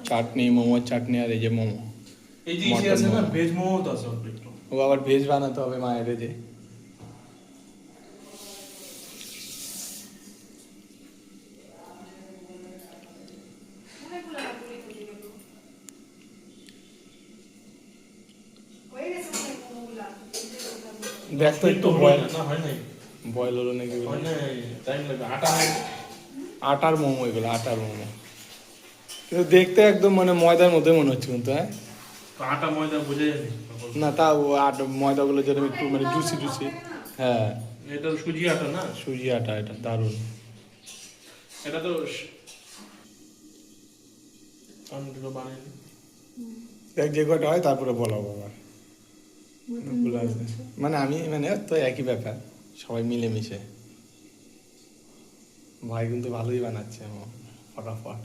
চাটনি, মোমোর চাটনি, আর এই যে মোমো। এই যে ইসে আছে না, ভেজ মোমো তো আছে অল্প একটু। ও আবার ভেজ বানাতে হবে মায়ের যে। দেখ তো একটু বয়েল না হয় নাই, বয়েল হলো নাকি? হয় নাই, টাইম লাগবে। আটা নাই। আটার মোমো এগুলো, আটার মোমো। কিন্তু দেখতে একদম মানে ময়দার মধ্যে মনে হচ্ছে কিন্তু, হ্যাঁ। তো আটা ময়দা বুঝে যাবে না তাও আটা ময়দাগুলো যেরকম একটু মানে জুসি জুসি। হ্যাঁ, এটা তো সুজি আটা না? সুজি আটা, এটা দারুণ। এটা তো আমি তো বানাইনি। দেখ যে কটা হয় তারপরে বলাবো আবার। ভুল আছে। মানে আমি মানে তো একই ব্যাপার, সবাই মিলেমিশে। ভাই কিন্তু ভালোই বানাচ্ছে ফটাফট,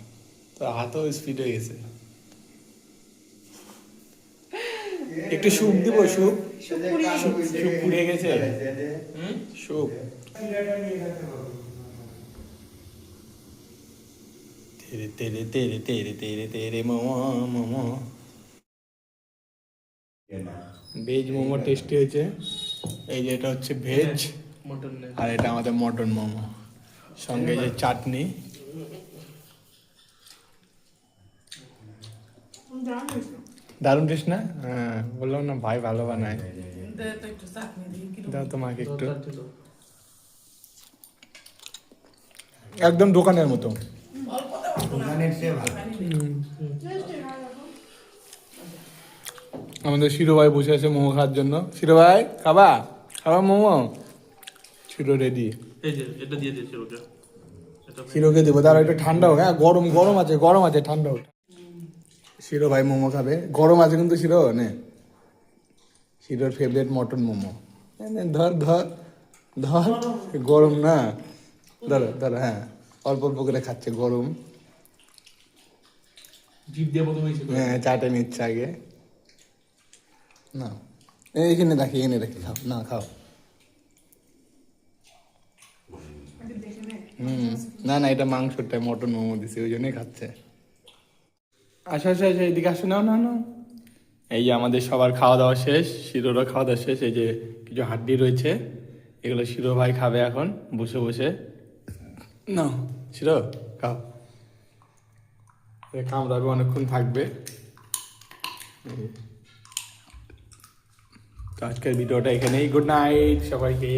তো হাতও স্পিড হয়ে গেছে। একটু স্যুপ দিব, স্যুপ স্যুপ পুড়িয়ে গেছে। স্যুপ তেরে তেরে তেরে তেরে তেরে তেরে মোমো মোমো। ভেজ মোমো টেস্টি হয়েছে। এই যে এটা হচ্ছে ভেজ, মটন নেই। আর এটা আমাদের মটন মোমো, সঙ্গে যে চাটনি। দারুণ টেস্ট না? হ্যাঁ, বললাম না ভাই ভালো বানায়। দাও তোমাকে একটু। একদম দোকানের মতো। আমাদের শিরো ভাই বসে আছে মোমো খাওয়ার জন্য। শিরো ভাই খাবা? খাবা মোমো? শিরো রেডি। এই যে এটা দিয়ে দিয়েছি ওকে। এটা শিরোকে দেবো, তার একটু ঠান্ডা হোক। হ্যাঁ, গরম গরম আছে, গরম আছে, ঠান্ডা হোক। শিরো ভাই মোমো খাবে, গরম আছে কিন্তু। শিরো নে, শিরোর ফেভারিট মটন মোমো। নে, ধর ধর ধর, গরম না? ধরো ধরো, হ্যাঁ, অল্প অল্প করে খাচ্ছে, গরম। জিভ দিয়ে প্রথমে ছিল। হ্যাঁ, চাটে নিচ্ছে আগে। না, এইখানে রাখি, এনে রাখি, খাও না, খাও। না না, এটা মাংসটা, মটন মোমো দিছে, ওই জন্যই খাচ্ছে। আচ্ছা আচ্ছা আচ্ছা, এদিকে আসো, নাও নাও নাও। এই যে আমাদের সবার খাওয়া দাওয়া শেষ, শিরোরও খাওয়া দাওয়া শেষ। এই যে কিছু হাড্ডি রয়েছে, এগুলো শিরো ভাই খাবে এখন বসে বসে। নাও শিরো, খাও। কামড়াবে, অনেকক্ষণ থাকবে। তো আজকের ভিডিওটা এখানেই। গুড নাইট সবাইকে।